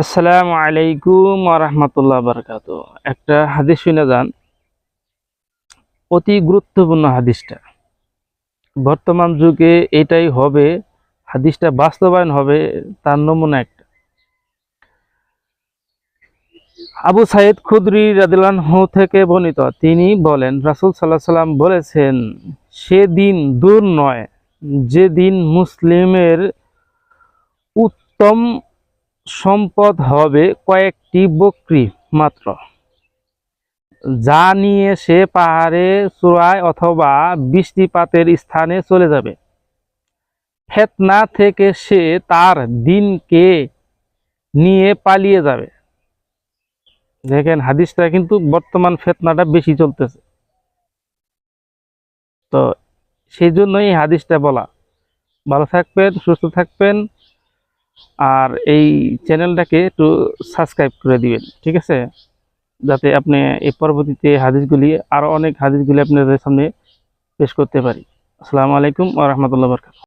আসসালামু আলাইকুম ওয়া রাহমাতুল্লাহি ওয়া বারাকাতুহু। একটা হাদিস শুনে যান, অতি গুরুত্বপূর্ণ হাদিসটা। বর্তমান যুগে এটাই হবে, হাদিসটা বাস্তবায়ন হবে, তার নমুনা একটা। আবু সাঈদ খুদরি রাদিয়াল্লাহু আনহু থেকে বর্ণিত, তিনি বলেন রাসূল সাল্লাল্লাহু আলাইহি সাল্লাম বলেছেন, সেদিন দূর নয় যেদিন মুসলিমের উত্তম সম্পদ হবে কয়েকটি বকরী মাত্র, যা নিয়ে সে পাহাড়ে চূড়ায় অথবা বৃষ্টিপাতের স্থানে চলে যাবে। ফিতনা থেকে সে তার দিনকে নিয়ে পালিয়ে যাবে। দেখেন, হাদিসটা কিন্তু বর্তমান ফিতনাটা বেশি চলতেছে, তো সেই জন্যই এই হাদিসটা বলা। ভালো থাকবেন, সুস্থ থাকবেন, আর এই চ্যানেলটাকে একটু সাবস্ক্রাইব করে দিবেন, ঠিক আছে, যাতে আপনি এই পরবর্তীতে হাদিসগুলি, আরো অনেক হাদিসগুলি আপনাদের সামনে পেশ করতে পারি। আসসালামু আলাইকুম ওয়া রাহমাতুল্লাহি ওয়া বারাকাতুহু।